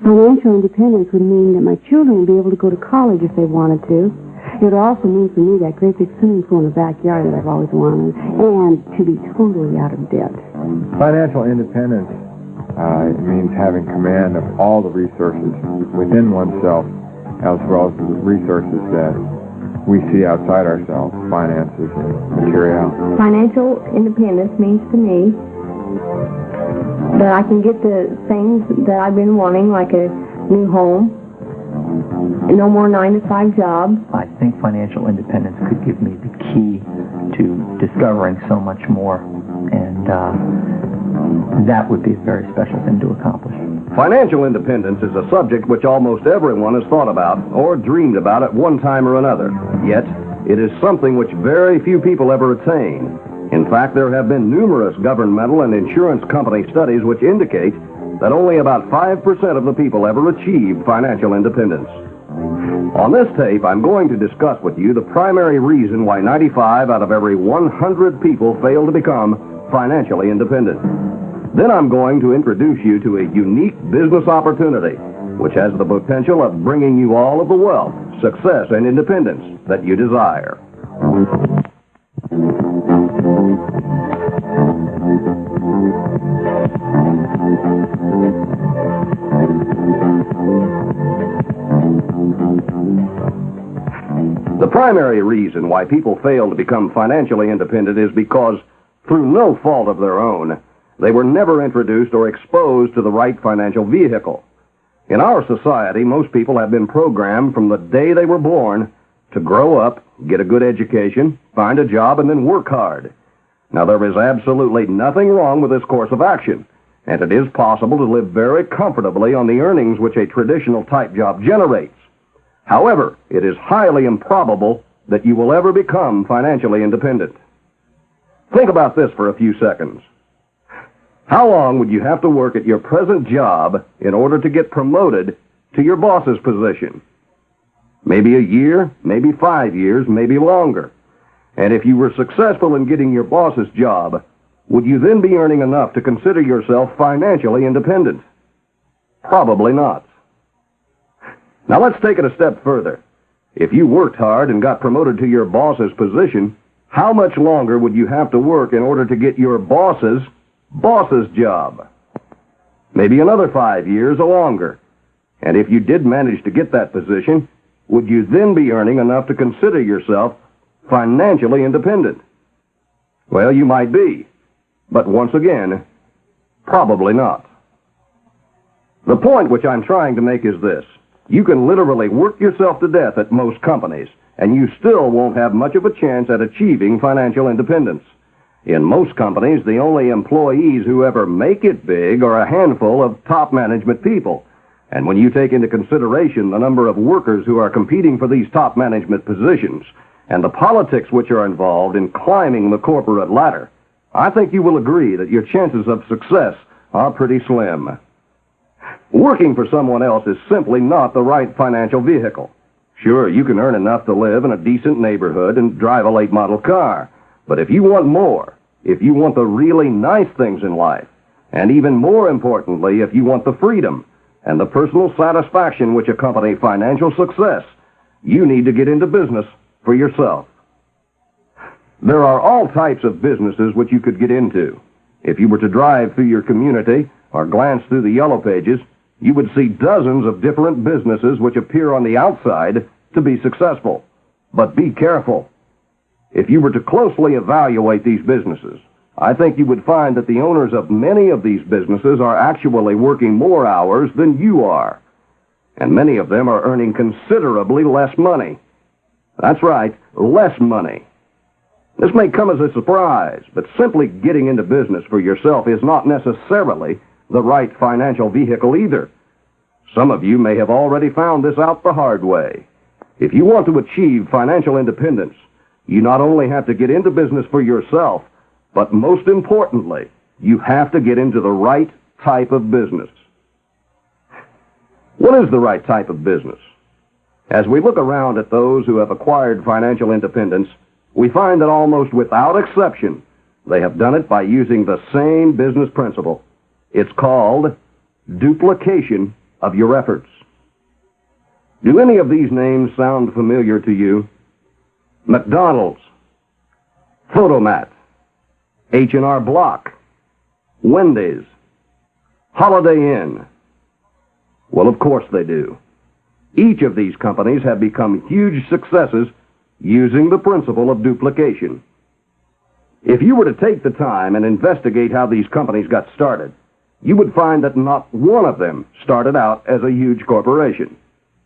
Financial independence would mean that my children would be able to go to college if they wanted to. It would also mean for me that great big swimming pool in the backyard that I've always wanted, and to be totally out of debt. Financial independence means having command of all the resources within oneself, as well as the resources that we see outside ourselves, finances and material. Financial independence means to me that I can get the things that I've been wanting, like a new home, no more 9-to-5 jobs. I think financial independence could give me the key to discovering so much more, and that would be a very special thing to accomplish. Financial independence is a subject which almost everyone has thought about or dreamed about at one time or another. Yet, it is something which very few people ever attain. In fact, there have been numerous governmental and insurance company studies which indicate that only about 5% of the people ever achieve financial independence. On this tape, I'm going to discuss with you the primary reason why 95 out of every 100 people fail to become financially independent. Then I'm going to introduce you to a unique business opportunity which has the potential of bringing you all of the wealth, success, and independence that you desire. The primary reason why people fail to become financially independent is because, through no fault of their own, they were never introduced or exposed to the right financial vehicle. In our society, most people have been programmed from the day they were born to grow up, get a good education, find a job, and then work hard. Now, there is absolutely nothing wrong with this course of action, and it is possible to live very comfortably on the earnings which a traditional type job generates. However, it is highly improbable that you will ever become financially independent. Think about this for a few seconds. How long would you have to work at your present job in order to get promoted to your boss's position? Maybe a year, maybe 5 years, maybe longer. And if you were successful in getting your boss's job, would you then be earning enough to consider yourself financially independent? Probably not. Now let's take it a step further. If you worked hard and got promoted to your boss's position, how much longer would you have to work in order to get your boss's job? Maybe another 5 years or longer. And if you did manage to get that position, would you then be earning enough to consider yourself financially independent? Well, you might be, but once again, probably not. The point which I'm trying to make is this. You can literally work yourself to death at most companies, and you still won't have much of a chance at achieving financial independence. In most companies, the only employees who ever make it big are a handful of top management people. And when you take into consideration the number of workers who are competing for these top management positions and the politics which are involved in climbing the corporate ladder, I think you will agree that your chances of success are pretty slim. Working for someone else is simply not the right financial vehicle. Sure, you can earn enough to live in a decent neighborhood and drive a late model car. But if you want more, if you want the really nice things in life, and even more importantly, if you want the freedom and the personal satisfaction which accompany financial success, you need to get into business for yourself. There are all types of businesses which you could get into. If you were to drive through your community or glance through the yellow pages, you would see dozens of different businesses which appear on the outside to be successful. But be careful. If you were to closely evaluate these businesses, I think you would find that the owners of many of these businesses are actually working more hours than you are. And many of them are earning considerably less money. That's right, less money. This may come as a surprise, but simply getting into business for yourself is not necessarily the right financial vehicle either. Some of you may have already found this out the hard way. If you want to achieve financial independence, you not only have to get into business for yourself, but most importantly, you have to get into the right type of business. What is the right type of business? As we look around at those who have acquired financial independence, we find that almost without exception, they have done it by using the same business principle. It's called duplication of your efforts. Do any of these names sound familiar to you? McDonald's, Photomat, H&R Block, Wendy's, Holiday Inn. Well, of course they do. Each of these companies have become huge successes using the principle of duplication. If you were to take the time and investigate how these companies got started, you would find that not one of them started out as a huge corporation.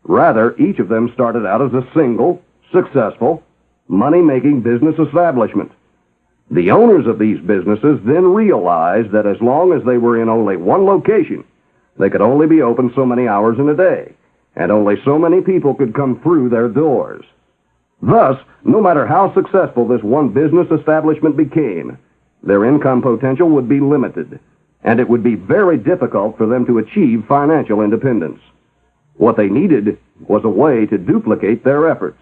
Rather, each of them started out as a single, successful, money-making business establishment. The owners of these businesses then realized that as long as they were in only one location, they could only be open so many hours in a day, and only so many people could come through their doors. Thus, no matter how successful this one business establishment became, their income potential would be limited, and it would be very difficult for them to achieve financial independence. What they needed was a way to duplicate their efforts.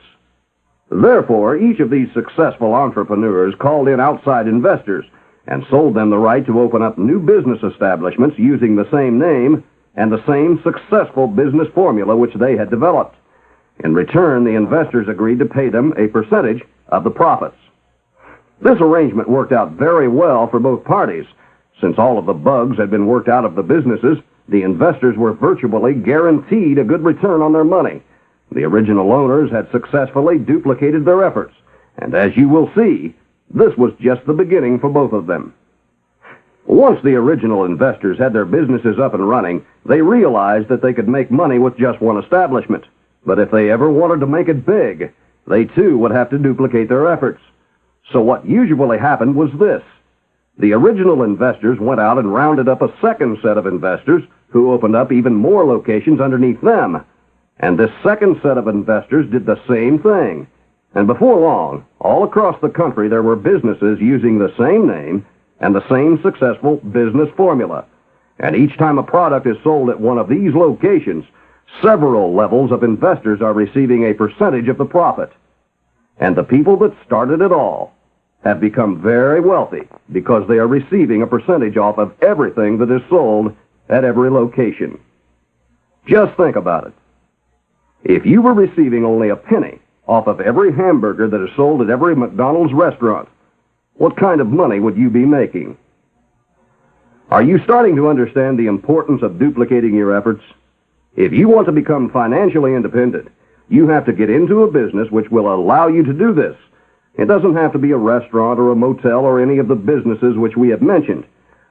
Therefore, each of these successful entrepreneurs called in outside investors and sold them the right to open up new business establishments using the same name and the same successful business formula which they had developed. In return, the investors agreed to pay them a percentage of the profits. This arrangement worked out very well for both parties. Since all of the bugs had been worked out of the businesses, the investors were virtually guaranteed a good return on their money. The original owners had successfully duplicated their efforts, and as you will see, this was just the beginning for both of them. Once the original investors had their businesses up and running, they realized that they could make money with just one establishment. But if they ever wanted to make it big, they too would have to duplicate their efforts. So what usually happened was this. The original investors went out and rounded up a second set of investors who opened up even more locations underneath them. And this second set of investors did the same thing. And before long, all across the country there were businesses using the same name and the same successful business formula. And each time a product is sold at one of these locations, several levels of investors are receiving a percentage of the profit. And the people that started it all have become very wealthy because they are receiving a percentage off of everything that is sold at every location. Just think about it. If you were receiving only a penny off of every hamburger that is sold at every McDonald's restaurant, what kind of money would you be making? Are you starting to understand the importance of duplicating your efforts? If you want to become financially independent, you have to get into a business which will allow you to do this. It doesn't have to be a restaurant or a motel or any of the businesses which we have mentioned,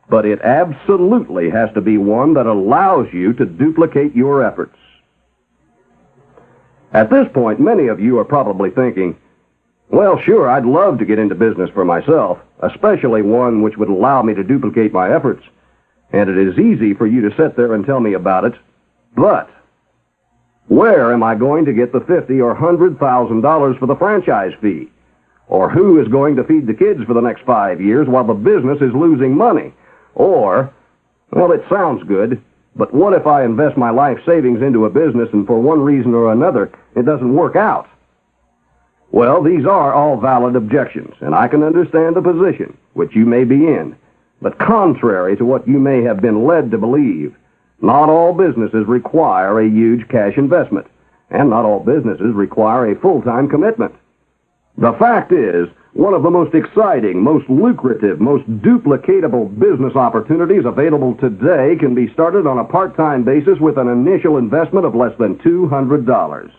but it absolutely has to be one that allows you to duplicate your efforts. At this point, many of you are probably thinking, well, sure, I'd love to get into business for myself, especially one which would allow me to duplicate my efforts. And it is easy for you to sit there and tell me about it, but where am I going to get the $50,000 or $100,000 for the franchise fee? Or who is going to feed the kids for the next 5 years while the business is losing money? Or, well, it sounds good, but what if I invest my life savings into a business and for one reason or another it doesn't work out? Well, these are all valid objections, and I can understand the position which you may be in. But contrary to what you may have been led to believe, not all businesses require a huge cash investment, and not all businesses require a full-time commitment. The fact is, one of the most exciting, most lucrative, most duplicatable business opportunities available today can be started on a part-time basis with an initial investment of less than $200.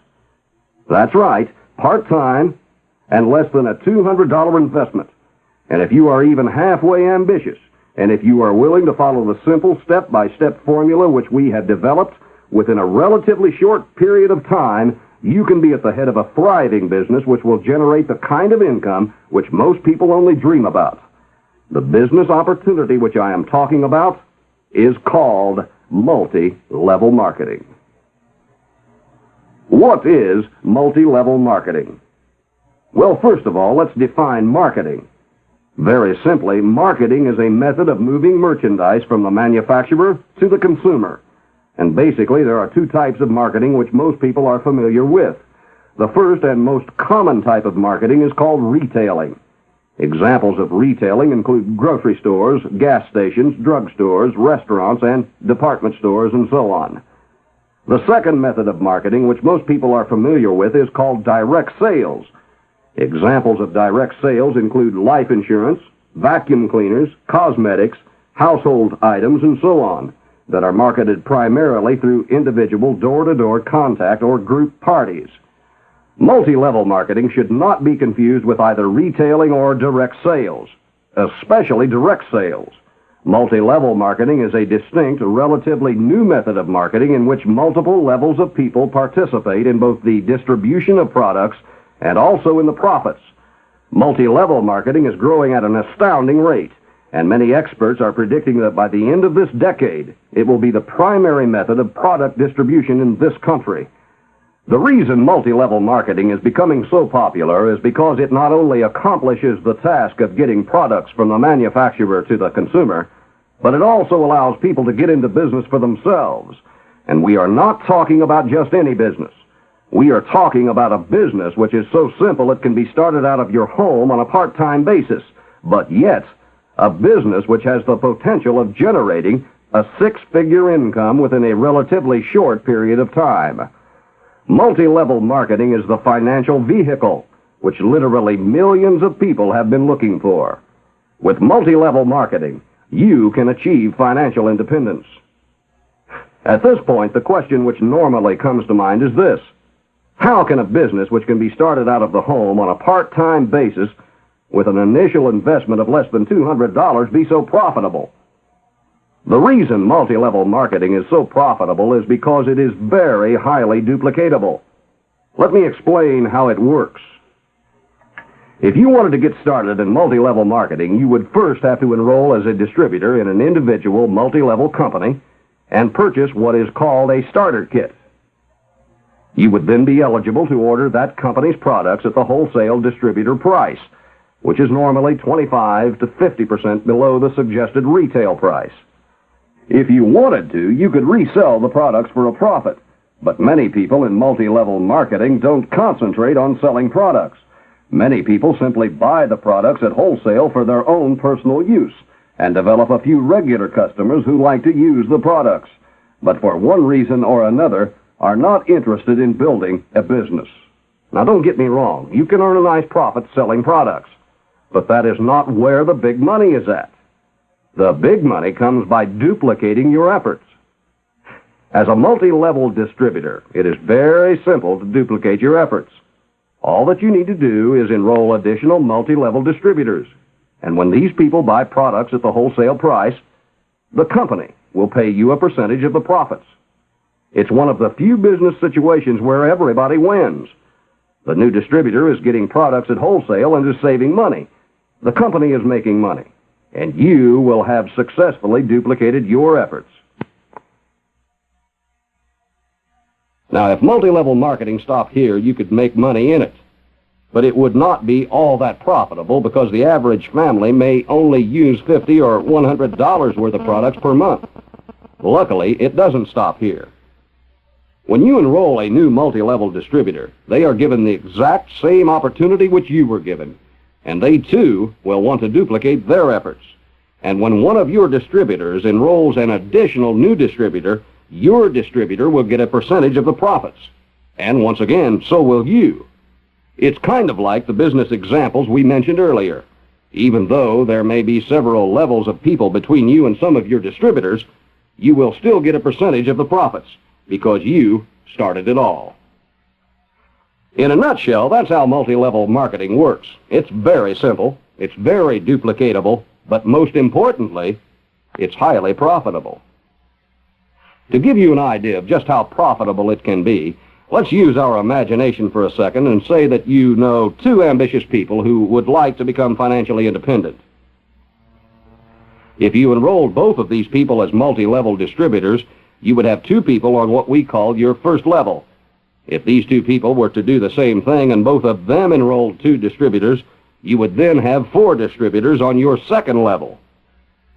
That's right, part-time and less than a $200 investment. And if you are even halfway ambitious, and if you are willing to follow the simple step-by-step formula which we have developed within a relatively short period of time, you can be at the head of a thriving business which will generate the kind of income which most people only dream about. The business opportunity which I am talking about is called multi-level marketing. What is multi-level marketing? Well, first of all, let's define marketing. Very simply, marketing is a method of moving merchandise from the manufacturer to the consumer. And basically, there are two types of marketing which most people are familiar with. The first and most common type of marketing is called retailing. Examples of retailing include grocery stores, gas stations, drugstores, restaurants, and department stores, and so on. The second method of marketing, which most people are familiar with, is called direct sales. Examples of direct sales include life insurance, vacuum cleaners, cosmetics, household items, and so on, that are marketed primarily through individual door-to-door contact or group parties. Multi-level marketing should not be confused with either retailing or direct sales, especially direct sales. Multi-level marketing is a distinct, relatively new method of marketing in which multiple levels of people participate in both the distribution of products and also in the profits. Multi-level marketing is growing at an astounding rate, and many experts are predicting that by the end of this decade, it will be the primary method of product distribution in this country. The reason multi-level marketing is becoming so popular is because it not only accomplishes the task of getting products from the manufacturer to the consumer, but it also allows people to get into business for themselves. And we are not talking about just any business. We are talking about a business which is so simple it can be started out of your home on a part-time basis, but yet a business which has the potential of generating a six-figure income within a relatively short period of time. Multi-level marketing is the financial vehicle which literally millions of people have been looking for. With multi-level marketing, you can achieve financial independence. At this point, the question which normally comes to mind is this: how can a business which can be started out of the home on a part-time basis with an initial investment of less than $200 be so profitable? The reason multi-level marketing is so profitable is because it is very highly duplicatable. Let me explain how it works. If you wanted to get started in multi-level marketing, you would first have to enroll as a distributor in an individual multi-level company and purchase what is called a starter kit. You would then be eligible to order that company's products at the wholesale distributor price, which is normally 25 to 50% below the suggested retail price. If you wanted to, you could resell the products for a profit, but many people in multi-level marketing don't concentrate on selling products. Many people simply buy the products at wholesale for their own personal use and develop a few regular customers who like to use the products, but for one reason or another are not interested in building a business. Now, don't get me wrong. You can earn a nice profit selling products, but that is not where the big money is at. The big money comes by duplicating your efforts. As a multi-level distributor, it is very simple to duplicate your efforts. All that you need to do is enroll additional multi-level distributors, and when these people buy products at the wholesale price, the company will pay you a percentage of the profits. It's one of the few business situations where everybody wins. The new distributor is getting products at wholesale and is saving money. The company is making money, and you will have successfully duplicated your efforts. Now, if multi-level marketing stopped here, you could make money in it. But it would not be all that profitable because the average family may only use $50 or $100 worth of products per month. Luckily, it doesn't stop here. When you enroll a new multi-level distributor, they are given the exact same opportunity which you were given, and they too will want to duplicate their efforts. And when one of your distributors enrolls an additional new distributor, your distributor will get a percentage of the profits. And once again, so will you. It's kind of like the business examples we mentioned earlier. Even though there may be several levels of people between you and some of your distributors, you will still get a percentage of the profits because you started it all. In a nutshell, that's how multi-level marketing works. It's very simple, it's very duplicatable, but most importantly, it's highly profitable. To give you an idea of just how profitable it can be, let's use our imagination for a second and say that you know two ambitious people who would like to become financially independent. If you enrolled both of these people as multi-level distributors, you would have two people on what we call your first level. If these two people were to do the same thing and both of them enrolled two distributors, you would then have 4 distributors on your second level.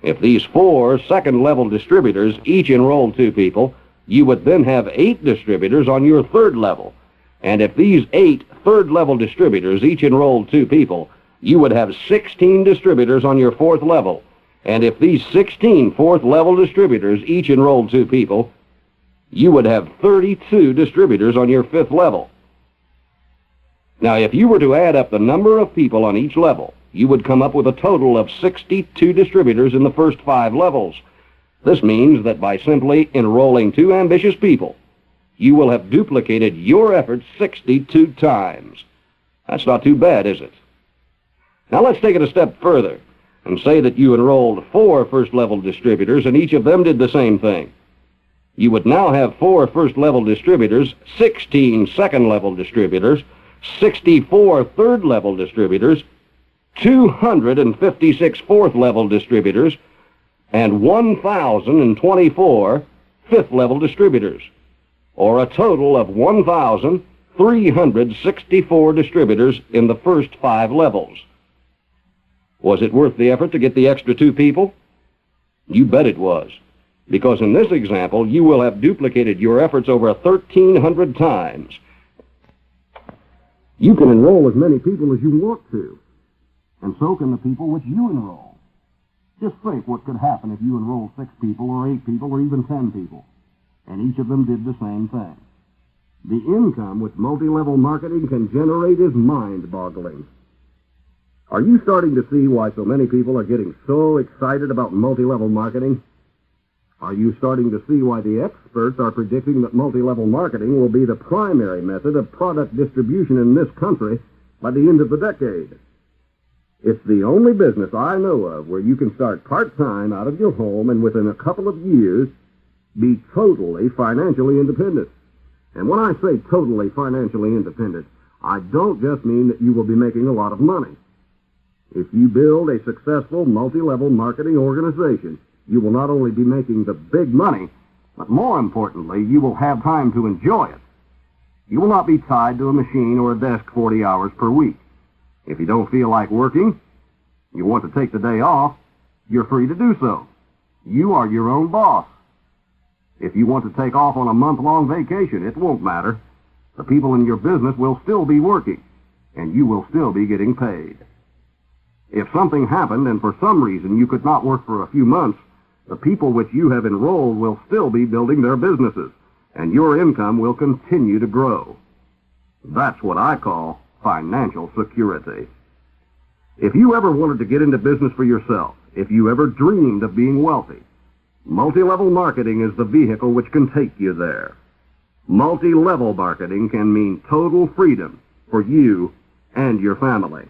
If these 4 second-level distributors each enrolled 2 people, you would then have 8 distributors on your third level. And if these 8 third-level distributors each enrolled 2 people, you would have 16 distributors on your fourth level. And if these 16 fourth-level distributors each enrolled 2 people, you would have 32 distributors on your 5th level. Now, if you were to add up the number of people on each level, you would come up with a total of 62 distributors in the first 5 levels. This means that by simply enrolling 2 ambitious people, you will have duplicated your efforts 62 times. That's not too bad, is it? Now let's take it a step further and say that you enrolled 4 first-level distributors and each of them did the same thing. You would now have 4 first-level distributors, 16 second-level distributors, 64 third-level distributors, 256 fourth-level distributors, and 1,024 fifth-level distributors, or a total of 1,364 distributors in the first 5 levels. Was it worth the effort to get the extra 2 people? You bet it was, because in this example, you will have duplicated your efforts over 1,300 times. You can enroll as many people as you want to, and so can the people which you enroll. Just think what could happen if you enrolled 6 people or 8 people or even 10 people, and each of them did the same thing. The income which multi-level marketing can generate is mind-boggling. Are you starting to see why so many people are getting so excited about multi-level marketing? Are you starting to see why the experts are predicting that multi-level marketing will be the primary method of product distribution in this country by the end of the decade? It's the only business I know of where you can start part-time out of your home and within a couple of years be totally financially independent. And when I say totally financially independent, I don't just mean that you will be making a lot of money. If you build a successful multi-level marketing organization, you will not only be making the big money, but more importantly, you will have time to enjoy it. You will not be tied to a machine or a desk 40 hours per week. If you don't feel like working, you want to take the day off, you're free to do so. You are your own boss. If you want to take off on a month-long vacation, it won't matter. The people in your business will still be working, and you will still be getting paid. If something happened and for some reason you could not work for a few months, the people which you have enrolled will still be building their businesses, and your income will continue to grow. That's what I call financial security. If you ever wanted to get into business for yourself, if you ever dreamed of being wealthy, multi-level marketing is the vehicle which can take you there. Multi-level marketing can mean total freedom for you and your family.